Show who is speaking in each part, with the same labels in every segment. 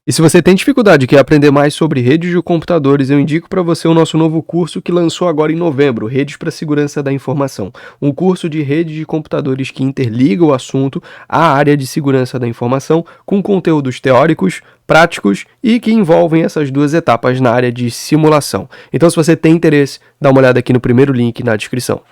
Speaker 1: E se você tem dificuldade e quer aprender mais sobre redes de computadores, eu indico para você o nosso novo curso que lançou agora em novembro, Redes para Segurança da Informação. Um curso de redes de computadores que interliga o assunto à área de segurança da informação com conteúdos teóricos, práticos e que envolvem essas duas etapas na área de simulação. Então, se você tem interesse, dá uma olhada aqui no primeiro link na descrição.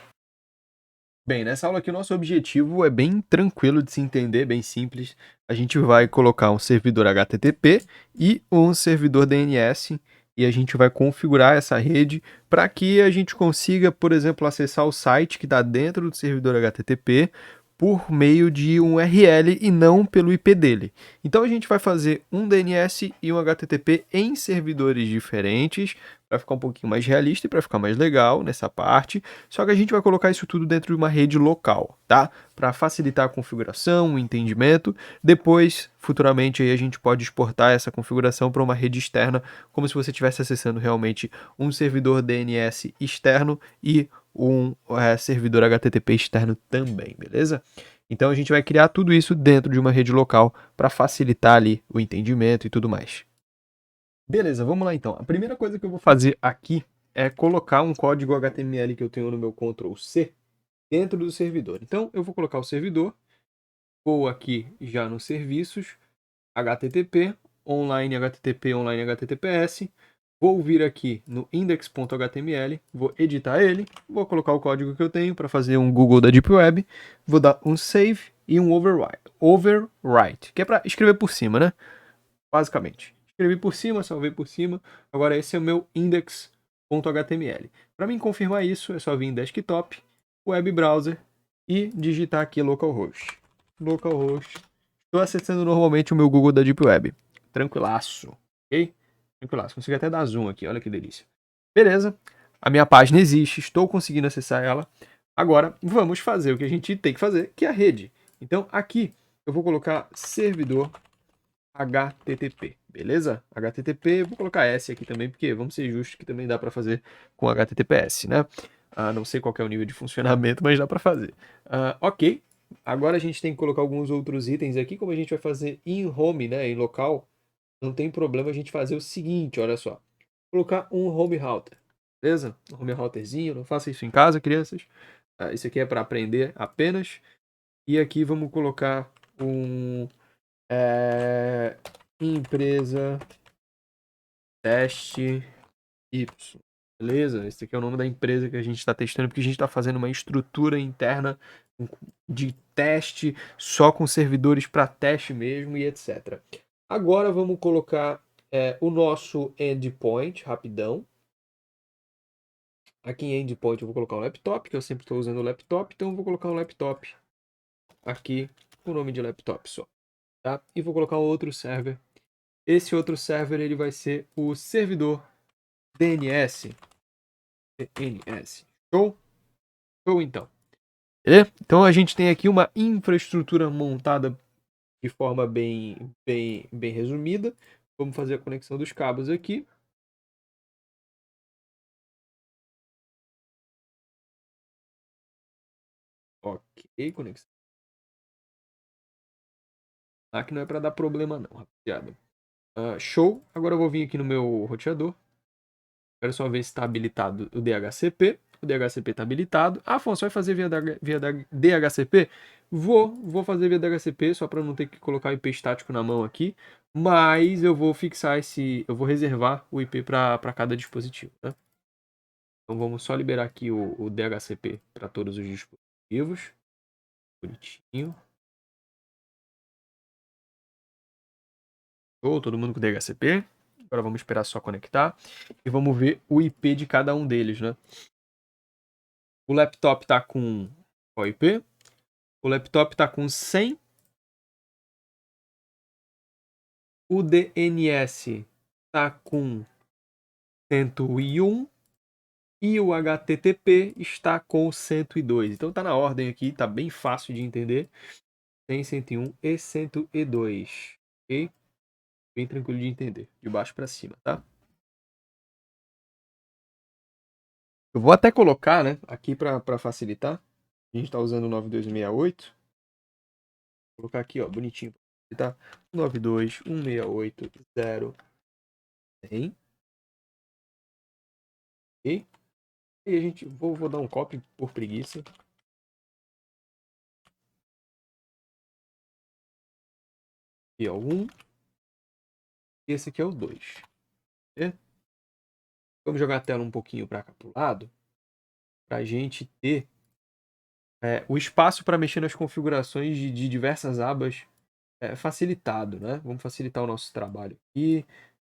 Speaker 1: Bem, nessa aula aqui o nosso objetivo é bem tranquilo de se entender, bem simples. A gente vai colocar um servidor HTTP e um servidor DNS e a gente vai configurar essa rede para que a gente consiga, por exemplo, acessar o site que está dentro do servidor HTTP por meio de um URL e não pelo IP dele. Então a gente vai fazer um DNS e um HTTP em servidores diferentes para ficar um pouquinho mais realista e para ficar mais legal nessa parte. Só que a gente vai colocar isso tudo dentro de uma rede local, tá? Para facilitar a configuração, o entendimento. Depois, futuramente, aí a gente pode exportar essa configuração para uma rede externa, como se você estivesse acessando realmente um servidor DNS externo e um servidor HTTP externo também, beleza? Então a gente vai criar tudo isso dentro de uma rede local para facilitar ali o entendimento e tudo mais. Beleza, vamos lá então. A primeira coisa que eu vou fazer aqui é colocar um código HTML que eu tenho no meu Ctrl+C dentro do servidor. Então, eu vou colocar o servidor, vou aqui já nos serviços, HTTP, online HTTP, online HTTPS, vou vir aqui no index.html, vou editar ele, vou colocar o código que eu tenho para fazer um Google da Deep Web, vou dar um save e um overwrite, que é para escrever por cima, né? Basicamente. Escrevi por cima, salvei por cima. Agora esse é o meu index.html. Para mim confirmar isso, é só vir em desktop, web browser e digitar aqui localhost. Localhost. Estou acessando normalmente o meu Google da Deep Web. Tranquilaço, ok? Tranquilaço. Consegui até dar zoom aqui, olha que delícia. Beleza, a minha página existe, estou conseguindo acessar ela. Agora vamos fazer o que a gente tem que fazer, que é a rede. Então aqui eu vou colocar servidor HTTP, beleza? HTTP, vou colocar S aqui também, porque vamos ser justos que também dá para fazer com HTTPS, né? Não sei qual é o nível de funcionamento, mas dá para fazer. Ok, agora a gente tem que colocar alguns outros itens aqui, como a gente vai fazer em home, né, em local, não tem problema a gente fazer o seguinte, olha só. Colocar um home router, beleza? Um home routerzinho, não faça isso em casa, crianças. Isso aqui é para aprender apenas. E aqui vamos colocar um empresa teste Y. Beleza? Esse aqui é o nome da empresa que a gente está testando, porque a gente está fazendo uma estrutura interna de teste só com servidores para teste mesmo e etc. Agora vamos colocar o nosso endpoint, rapidão. Aqui em endpoint eu vou colocar um laptop, que eu sempre estou usando o laptop, então eu vou colocar um laptop aqui com o nome de laptop só. Tá? E vou colocar um outro server. Esse outro server ele vai ser o servidor DNS. DNS. Show? Show então. Então a gente tem aqui uma infraestrutura montada de forma bem resumida. Vamos fazer a conexão dos cabos aqui. Ok, conexão. Aqui não é para dar problema não, rapaziada. Show. Agora eu vou vir aqui no meu roteador. Quero só ver se está habilitado o DHCP. O DHCP está habilitado. Afonso, vai fazer via DHCP? Vou fazer via DHCP, só para não ter que colocar o IP estático na mão aqui. Mas eu vou fixar eu vou reservar o IP para cada dispositivo, né? Então vamos só liberar aqui o DHCP para todos os dispositivos. Bonitinho. Show, todo mundo com DHCP. Agora vamos esperar só conectar. E vamos ver o IP de cada um deles, né? O laptop está com qual IP? O laptop está com 100. O DNS está com 101. E o HTTP está com 102. Então está na ordem aqui, está bem fácil de entender. 100, 101 e 102. Ok? Bem tranquilo de entender. De baixo para cima, tá? Eu vou até colocar, né, aqui para facilitar. A gente está usando o 9268. Vou colocar aqui, ó, bonitinho. tá? 192.168.0.100. Ok? E a gente, vou dar um copy por preguiça. Aqui é o 1. E esse aqui é o 2. Vamos jogar a tela um pouquinho para cá pro lado. Para a gente ter o espaço para mexer nas configurações de diversas abas facilitado, né? Vamos facilitar o nosso trabalho aqui.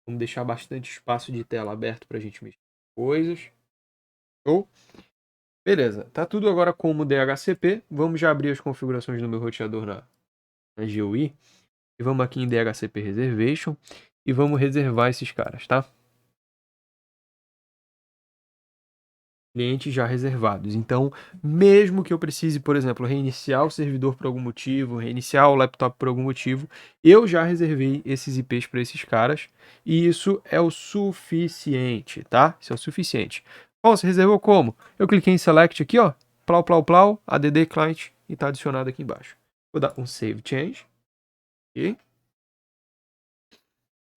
Speaker 1: Vamos deixar bastante espaço de tela aberto para a gente mexer em coisas. Show? Beleza, tá tudo agora como DHCP. Vamos já abrir as configurações do meu roteador na GUI. E vamos aqui em DHCP Reservation. E vamos reservar esses caras, tá? Clientes já reservados. Então, mesmo que eu precise, por exemplo, reiniciar o servidor por algum motivo, reiniciar o laptop por algum motivo, eu já reservei esses IPs para esses caras e isso é o suficiente, tá? Isso é o suficiente. Bom, você reservou como? Eu cliquei em Select aqui, ó, plau, plau, plau, add client e está adicionado aqui embaixo. Vou dar um Save Change, ok?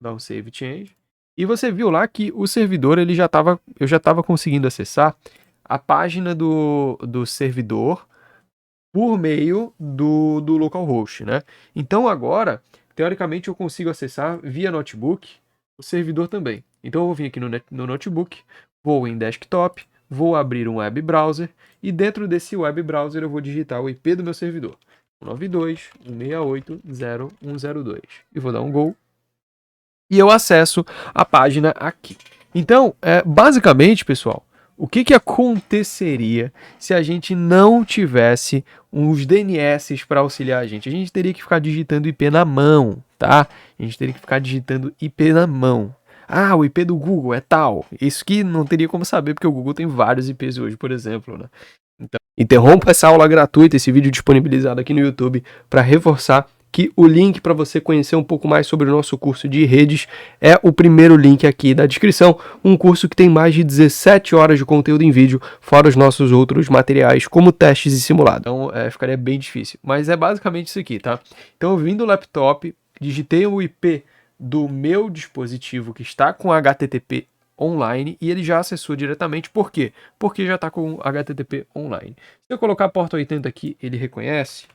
Speaker 1: Vou dar um Save Change. E você viu lá que o servidor eu já estava conseguindo acessar a página do servidor por meio do localhost, né? Então agora, teoricamente, eu consigo acessar via notebook o servidor também. Então eu vou vir aqui no notebook, vou em desktop, vou abrir um web browser e dentro desse web browser eu vou digitar o IP do meu servidor. 192.168.0.102 e vou dar um go e eu acesso a página aqui. Então, basicamente, pessoal, o que aconteceria se a gente não tivesse uns DNS para auxiliar a gente? A gente teria que ficar digitando IP na mão, tá? A gente teria que ficar digitando IP na mão. Ah, o IP do Google é tal. Isso que não teria como saber, porque o Google tem vários IPs hoje, por exemplo, né? Então, interrompa essa aula gratuita, esse vídeo disponibilizado aqui no YouTube, para reforçar que o link para você conhecer um pouco mais sobre o nosso curso de redes é o primeiro link aqui da descrição, um curso que tem mais de 17 horas de conteúdo em vídeo, fora os nossos outros materiais, como testes e simulados. Então, ficaria bem difícil, mas é basicamente isso aqui, tá? Então, eu vim do laptop, digitei o IP do meu dispositivo que está com HTTP online e ele já acessou diretamente. Por quê? Porque já está com HTTP online. Se eu colocar a porta 80 aqui, ele reconhece.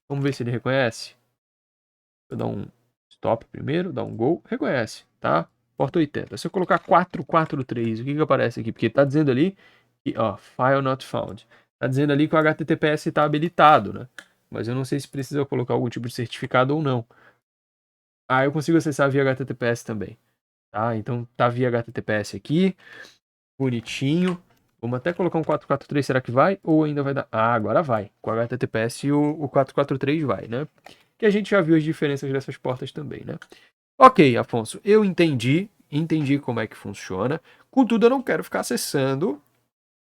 Speaker 1: Vamos ver se ele reconhece. Eu dar um stop primeiro, dar um go, reconhece, tá? Porta 80. Se eu colocar 443, o que aparece aqui? Porque tá dizendo ali que, ó, file not found. Tá dizendo ali que o HTTPS está habilitado, né? Mas eu não sei se precisa colocar algum tipo de certificado ou não. Ah, eu consigo acessar via HTTPS também, tá? Então tá via HTTPS aqui, bonitinho. Vamos até colocar um 443, será que vai? Ou ainda vai dar? Ah, agora vai. Com o HTTPS o 443 vai, né? Que a gente já viu as diferenças dessas portas também, né? Ok, Afonso, eu entendi como é que funciona. Contudo, eu não quero ficar acessando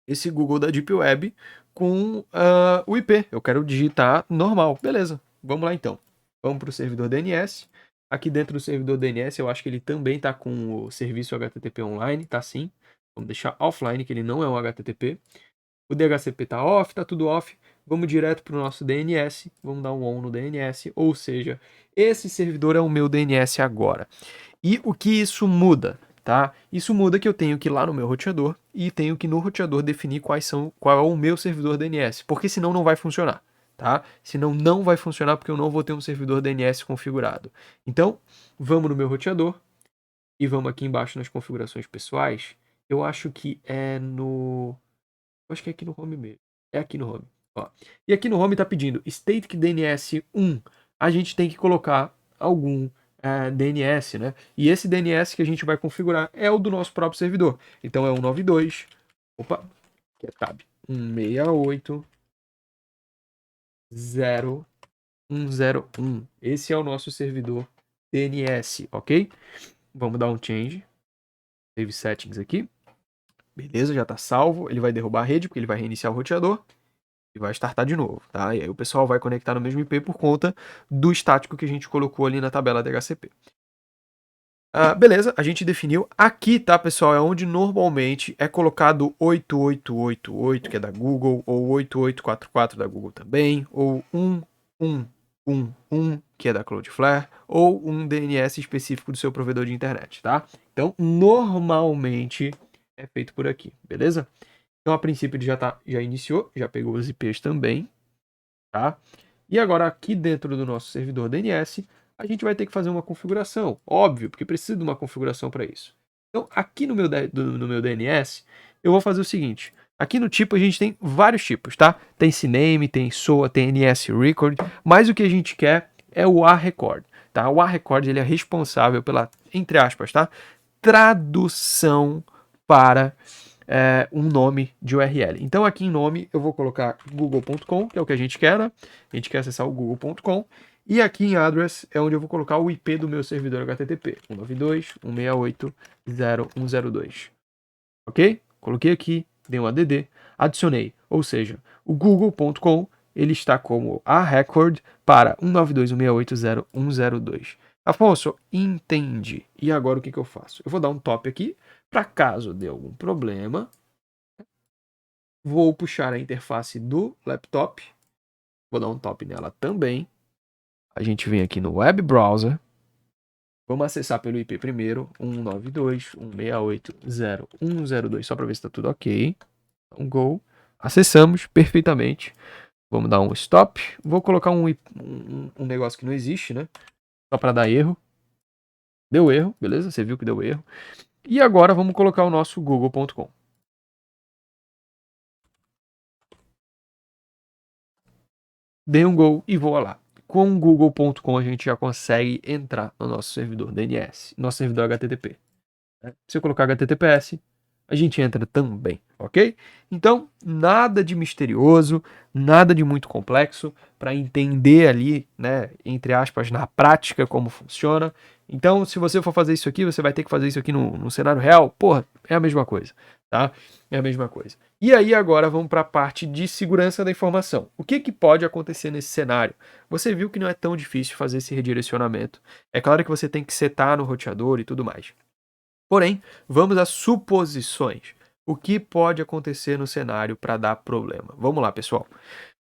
Speaker 1: esse Google da Deep Web com o IP. Eu quero digitar normal. Beleza, vamos lá então. Vamos para o servidor DNS. Aqui dentro do servidor DNS, eu acho que ele também está com o serviço HTTP online, tá sim. Vamos deixar offline, que ele não é um HTTP. O DHCP está off, está tudo off. Vamos direto para o nosso DNS. Vamos dar um on no DNS. Ou seja, esse servidor é o meu DNS agora. E o que isso muda? Tá? Isso muda que eu tenho que ir lá no meu roteador e tenho que no roteador definir qual é o meu servidor DNS. Porque senão não vai funcionar. Tá? Senão não vai funcionar porque eu não vou ter um servidor DNS configurado. Então, vamos no meu roteador e vamos aqui embaixo nas configurações pessoais. Eu acho que é no... Acho que é aqui no home mesmo. É aqui no home. Ó. E aqui no home está pedindo static DNS 1. A gente tem que colocar algum DNS, né? E esse DNS que a gente vai configurar é o do nosso próprio servidor. Então é 192. Opa, que é tab. 168.0.101. Esse é o nosso servidor DNS, ok? Vamos dar um change. Save settings aqui. Beleza, já está salvo. Ele vai derrubar a rede, porque ele vai reiniciar o roteador e vai startar de novo, tá? E aí o pessoal vai conectar no mesmo IP por conta do estático que a gente colocou ali na tabela DHCP. Beleza, a gente definiu. Aqui, tá, pessoal, é onde normalmente é colocado 8888, que é da Google, ou 8844 da Google também, ou 11 que é da Cloudflare, ou um DNS específico do seu provedor de internet, tá? Então, normalmente é feito por aqui, beleza? Então, a princípio, ele já iniciou, já pegou os IPs também, tá? E agora, aqui dentro do nosso servidor DNS, a gente vai ter que fazer uma configuração, óbvio, porque precisa de uma configuração para isso. Então, aqui no meu DNS, eu vou fazer o seguinte. Aqui no tipo, a gente tem vários tipos, tá? Tem CNAME, tem SOA, tem NS Record, mas o que a gente quer é o A-Record, tá? O A-Record, ele é responsável pela, entre aspas, tá? Tradução para um nome de URL. Então, aqui em nome, eu vou colocar google.com, que é o que a gente quer, né? A gente quer acessar o google.com. E aqui em address é onde eu vou colocar o IP do meu servidor HTTP, 192.168.0.102. Ok? Coloquei aqui, dei um ADD, adicionei. Ou seja, o google.com, ele está como a record para 192.168.0.102. Afonso, entendi. E agora o que eu faço? Eu vou dar um top aqui, para caso dê algum problema. Vou puxar a interface do laptop. Vou dar um top nela também. A gente vem aqui no web browser. Vamos acessar pelo IP primeiro, 192.168.0.102, só para ver se está tudo ok. Um go. Acessamos perfeitamente. Vamos dar um stop. Vou colocar um negócio que não existe, né? Só para dar erro. Deu erro, beleza? Você viu que deu erro. E agora vamos colocar o nosso google.com. Dei um go e vou lá. Com o google.com a gente já consegue entrar no nosso servidor DNS, nosso servidor HTTP. Se eu colocar HTTPS, a gente entra também, ok? Então, nada de misterioso, nada de muito complexo para entender ali, né, entre aspas, na prática como funciona. Então, se você for fazer isso aqui, você vai ter que fazer isso aqui no cenário real. Porra, é a mesma coisa, tá? É a mesma coisa. E aí agora vamos para a parte de segurança da informação. O que pode acontecer nesse cenário? Você viu que não é tão difícil fazer esse redirecionamento. É claro que você tem que setar no roteador e tudo mais. Porém, vamos às suposições. O que pode acontecer no cenário para dar problema? Vamos lá, pessoal.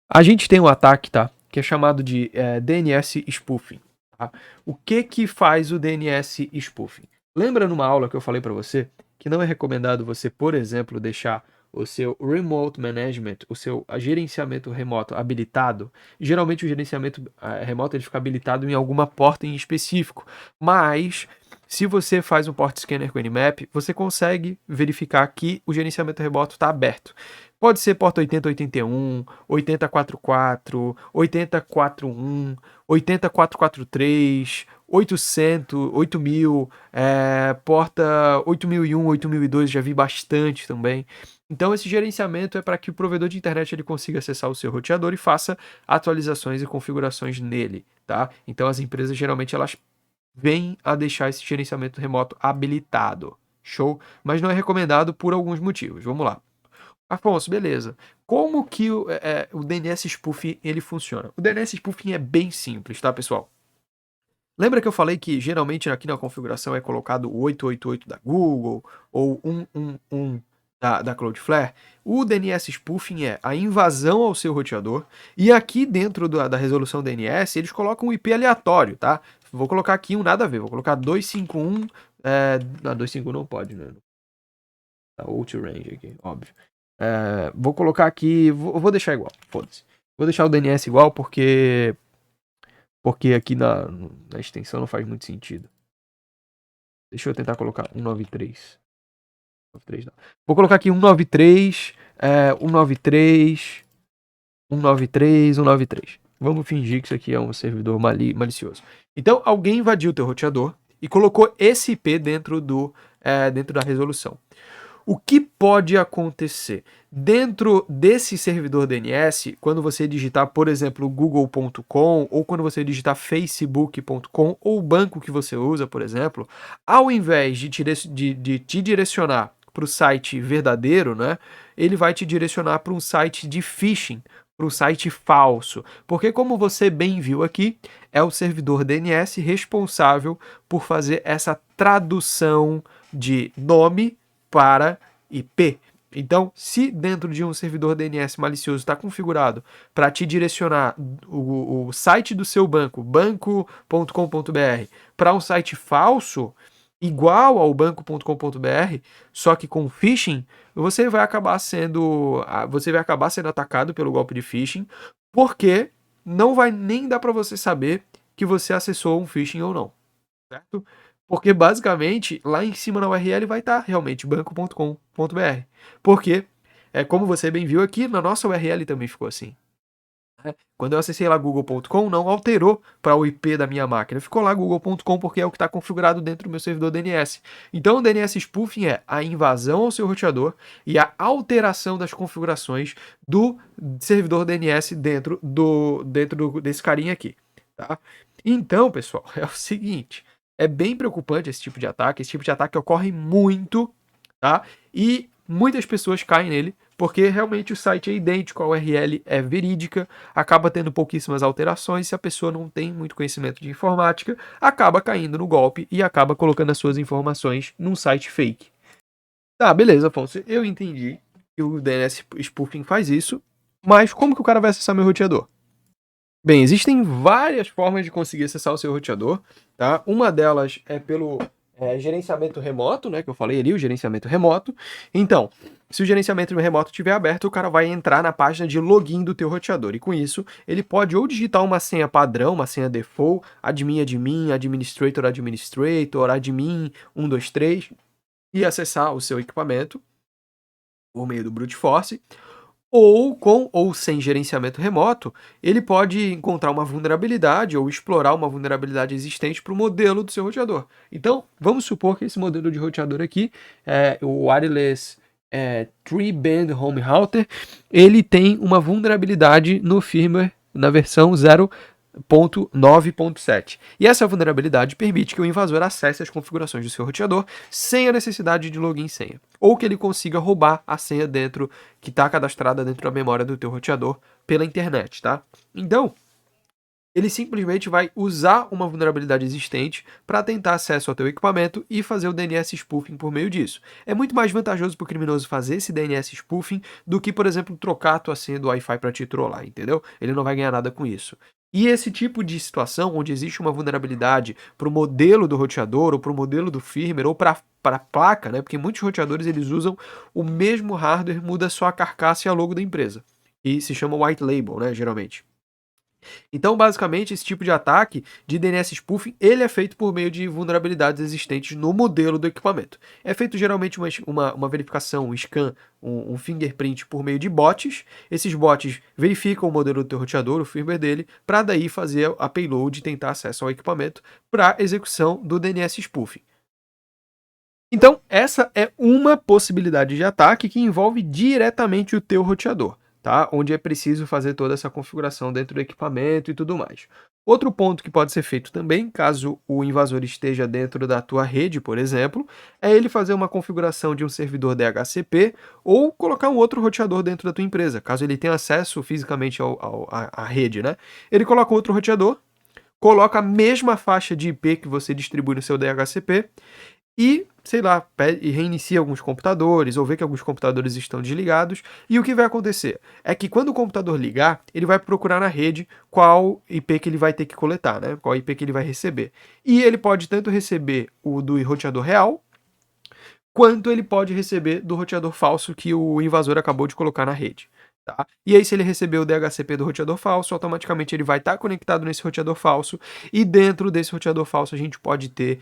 Speaker 1: A gente tem um ataque, tá? Que é chamado de DNS spoofing. Tá? O que faz o DNS spoofing? Lembra numa aula que eu falei para você que não é recomendado você, por exemplo, deixar o seu remote management, o seu gerenciamento remoto habilitado? Geralmente o gerenciamento remoto ele fica habilitado em alguma porta em específico, mas se você faz um port scanner com Nmap, você consegue verificar que o gerenciamento remoto está aberto. Pode ser porta 8081, 8044, 8041, 8443, 800, 8000, porta 8001, 8002, já vi bastante também. Então esse gerenciamento é para que o provedor de internet ele consiga acessar o seu roteador e faça atualizações e configurações nele, tá? Então as empresas geralmente elas vêm a deixar esse gerenciamento remoto habilitado. Show? Mas não é recomendado por alguns motivos. Vamos lá. Afonso, beleza. Como que o DNS spoofing ele funciona? O DNS spoofing é bem simples, tá, pessoal? Lembra que eu falei que geralmente aqui na configuração é colocado o 888 da Google ou 111 da Cloudflare? O DNS spoofing é a invasão ao seu roteador e aqui dentro da resolução DNS eles colocam um IP aleatório, tá? Vou colocar aqui um nada a ver, vou colocar 251, não, 251 não pode, né? Tá out range aqui, óbvio. Vou colocar aqui, vou deixar igual, foda-se. Vou deixar o DNS igual porque aqui na extensão não faz muito sentido. Deixa eu tentar colocar 193. 193 não. Vou colocar aqui 193, 193, 193, 193. Vamos fingir que isso aqui é um servidor malicioso. Então, alguém invadiu o teu roteador e colocou esse IP dentro da resolução. O que pode acontecer? Dentro desse servidor DNS, quando você digitar, por exemplo, google.com, ou quando você digitar facebook.com, ou o banco que você usa, por exemplo, ao invés de te direcionar para o site verdadeiro, né, ele vai te direcionar para um site de phishing, para um site falso. Porque, como você bem viu aqui, é o servidor DNS responsável por fazer essa tradução de nome para IP. Então, se dentro de um servidor DNS malicioso está configurado para te direcionar o site do seu banco, banco.com.br, para um site falso, igual ao banco.com.br, só que com phishing, você vai acabar sendo atacado pelo golpe de phishing, porque não vai nem dar para você saber que você acessou um phishing ou não, certo? Porque basicamente lá em cima na URL vai estar realmente banco.com.br. Porque, como você bem viu aqui, na nossa URL também ficou assim. Quando eu acessei lá google.com, não alterou para o IP da minha máquina. Ficou lá google.com porque é o que está configurado dentro do meu servidor DNS. Então, o DNS spoofing é a invasão ao seu roteador e a alteração das configurações do servidor DNS dentro desse carinha aqui. Tá? Então, pessoal, é o seguinte. É bem preocupante esse tipo de ataque. Esse tipo de ataque ocorre muito, tá? E muitas pessoas caem nele, porque realmente o site é idêntico, a URL é verídica, acaba tendo pouquíssimas alterações. Se a pessoa não tem muito conhecimento de informática, acaba caindo no golpe e acaba colocando as suas informações num site fake. Tá, beleza, Afonso. Eu entendi que o DNS spoofing faz isso, mas como que o cara vai acessar meu roteador? Bem, existem várias formas de conseguir acessar o seu roteador, tá? Uma delas é pelo gerenciamento remoto, né? Que eu falei ali, o gerenciamento remoto. Então, se o gerenciamento remoto estiver aberto, o cara vai entrar na página de login do teu roteador. E com isso, ele pode ou digitar uma senha padrão, uma senha default, admin, administrator, admin 123, e acessar o seu equipamento por meio do brute force. Ou com ou sem gerenciamento remoto, ele pode encontrar uma vulnerabilidade ou explorar uma vulnerabilidade existente para o modelo do seu roteador. Então, vamos supor que esse modelo de roteador aqui, o Wireless Tree Band Home Router, ele tem uma vulnerabilidade no firmware na versão 0.9.7. E essa vulnerabilidade permite que o invasor acesse as configurações do seu roteador sem a necessidade de login e senha, ou que ele consiga roubar a senha que está cadastrada dentro da memória do teu roteador pela internet, tá? Então, ele simplesmente vai usar uma vulnerabilidade existente para tentar acesso ao teu equipamento e fazer o DNS spoofing por meio disso. É muito mais vantajoso para o criminoso fazer esse DNS spoofing do que, por exemplo, trocar a tua senha do Wi-Fi para te trollar, entendeu? Ele não vai ganhar nada com isso. E esse tipo de situação, onde existe uma vulnerabilidade para o modelo do roteador, ou para o modelo do firmware, ou para a placa, né? Porque muitos roteadores eles usam o mesmo hardware, muda só a carcaça e a logo da empresa. E se chama white label, né? Geralmente. Então, basicamente, esse tipo de ataque de DNS spoofing, ele é feito por meio de vulnerabilidades existentes no modelo do equipamento. É feito geralmente uma verificação, um scan, um fingerprint por meio de bots. Esses bots verificam o modelo do teu roteador, o firmware dele, para daí fazer a payload e tentar acesso ao equipamento para execução do DNS spoofing. Então, essa é uma possibilidade de ataque que envolve diretamente o teu roteador, tá? Onde é preciso fazer toda essa configuração dentro do equipamento e tudo mais. Outro ponto que pode ser feito também, caso o invasor esteja dentro da tua rede, por exemplo, é ele fazer uma configuração de um servidor DHCP ou colocar um outro roteador dentro da tua empresa, caso ele tenha acesso fisicamente à rede, né? Ele coloca outro roteador, coloca a mesma faixa de IP que você distribui no seu DHCP e, sei lá, reinicia alguns computadores, ou vê que alguns computadores estão desligados, e o que vai acontecer é que quando o computador ligar, ele vai procurar na rede qual IP que ele vai ter que coletar, né? Qual IP que ele vai receber. E ele pode tanto receber o do roteador real, quanto ele pode receber do roteador falso que o invasor acabou de colocar na rede. Tá? E aí, se ele receber o DHCP do roteador falso, automaticamente ele vai estar conectado nesse roteador falso, e dentro desse roteador falso a gente pode ter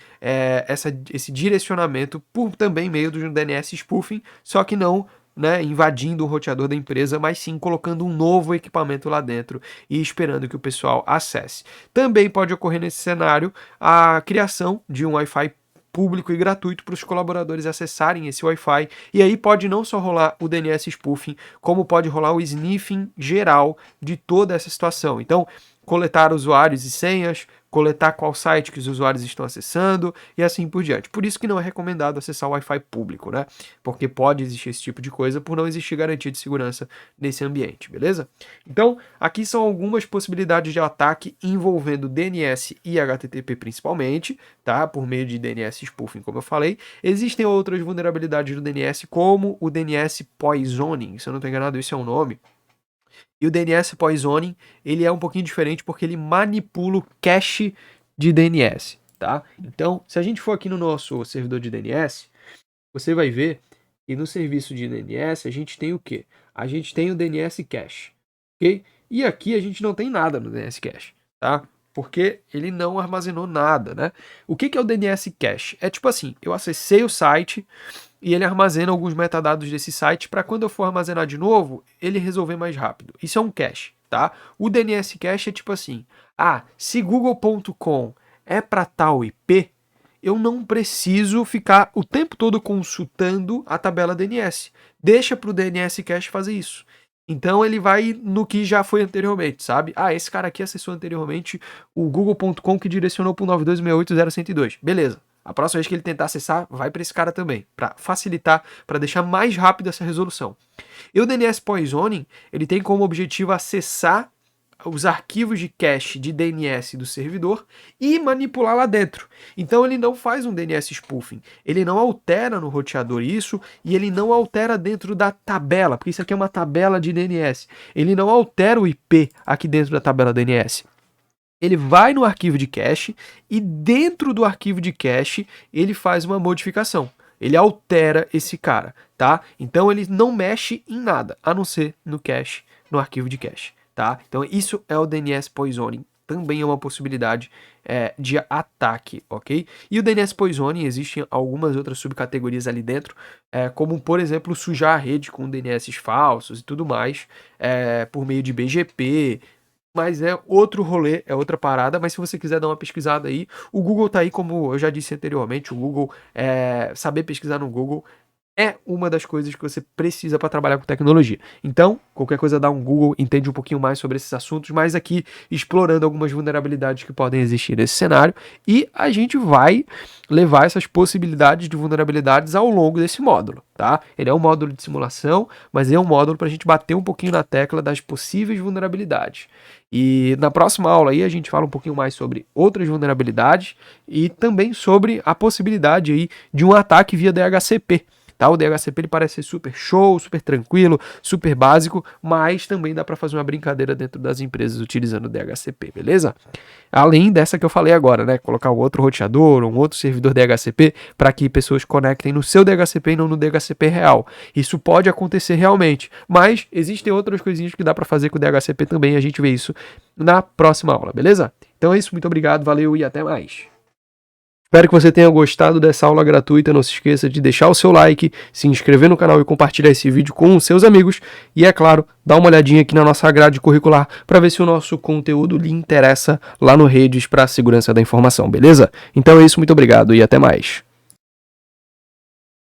Speaker 1: esse direcionamento por também meio do DNS spoofing, só que não, né, invadindo o roteador da empresa, mas sim colocando um novo equipamento lá dentro e esperando que o pessoal acesse. Também pode ocorrer nesse cenário a criação de um Wi-Fi público e gratuito para os colaboradores acessarem esse Wi-Fi, e aí pode não só rolar o DNS spoofing, como pode rolar o sniffing geral de toda essa situação. Então, coletar usuários e senhas, coletar qual site que os usuários estão acessando e assim por diante. Por isso que não é recomendado acessar o Wi-Fi público, né? Porque pode existir esse tipo de coisa por não existir garantia de segurança nesse ambiente, beleza? Então, aqui são algumas possibilidades de ataque envolvendo DNS e HTTP principalmente, tá? Por meio de DNS spoofing, como eu falei. Existem outras vulnerabilidades do DNS, como o DNS poisoning, se eu não estou enganado, esse é o nome. E o DNS poisoning, ele é um pouquinho diferente porque ele manipula o cache de DNS, tá? Então, se a gente for aqui no nosso servidor de DNS, você vai ver que no serviço de DNS a gente tem o quê? A gente tem o DNS cache, ok? E aqui a gente não tem nada no DNS cache, tá? Porque ele não armazenou nada, né? O que é o DNS cache? É tipo assim, eu acessei o site e ele armazena alguns metadados desse site para quando eu for armazenar de novo, ele resolver mais rápido. Isso é um cache, tá? O DNS cache é tipo assim, se google.com é para tal IP, eu não preciso ficar o tempo todo consultando a tabela DNS. Deixa para o DNS cache fazer isso. Então ele vai no que já foi anteriormente, sabe? Esse cara aqui acessou anteriormente o google.com que direcionou para o 92.68.0.102. Beleza. A próxima vez que ele tentar acessar, vai para esse cara também, para facilitar, para deixar mais rápido essa resolução. E o DNS poisoning, ele tem como objetivo acessar os arquivos de cache de DNS do servidor e manipular lá dentro. Então ele não faz um DNS spoofing, ele não altera no roteador isso e ele não altera dentro da tabela, porque isso aqui é uma tabela de DNS. Ele não altera o IP aqui dentro da tabela DNS. Ele vai no arquivo de cache e dentro do arquivo de cache ele faz uma modificação. Ele altera esse cara, tá? Então ele não mexe em nada, a não ser no cache, no arquivo de cache, tá? Então isso é o DNS poisoning. Também é uma possibilidade de ataque, ok? E o DNS poisoning, existem algumas outras subcategorias ali dentro, como, por exemplo, sujar a rede com DNS falsos e tudo mais, por meio de BGP, mas é outro rolê, é outra parada, mas se você quiser dar uma pesquisada aí, o Google tá aí, como eu já disse anteriormente, o Google, saber pesquisar no Google é uma das coisas que você precisa para trabalhar com tecnologia. Então, qualquer coisa dá um Google, entende um pouquinho mais sobre esses assuntos, mas aqui explorando algumas vulnerabilidades que podem existir nesse cenário, e a gente vai levar essas possibilidades de vulnerabilidades ao longo desse módulo, tá? Ele é um módulo de simulação, mas é um módulo para a gente bater um pouquinho na tecla das possíveis vulnerabilidades. E na próxima aula aí a gente fala um pouquinho mais sobre outras vulnerabilidades e também sobre a possibilidade aí de um ataque via DHCP. Tá? O DHCP ele parece ser super show, super tranquilo, super básico, mas também dá para fazer uma brincadeira dentro das empresas utilizando o DHCP, beleza? Além dessa que eu falei agora, né? Colocar um outro roteador, um outro servidor DHCP para que pessoas conectem no seu DHCP e não no DHCP real. Isso pode acontecer realmente, mas existem outras coisinhas que dá para fazer com o DHCP também, a gente vê isso na próxima aula, beleza? Então é isso, muito obrigado, valeu e até mais! Espero que você tenha gostado dessa aula gratuita. Não se esqueça de deixar o seu like, se inscrever no canal e compartilhar esse vídeo com os seus amigos. E é claro, dá uma olhadinha aqui na nossa grade curricular para ver se o nosso conteúdo lhe interessa lá no Redes para a Segurança da Informação, beleza? Então é isso, muito obrigado e até mais.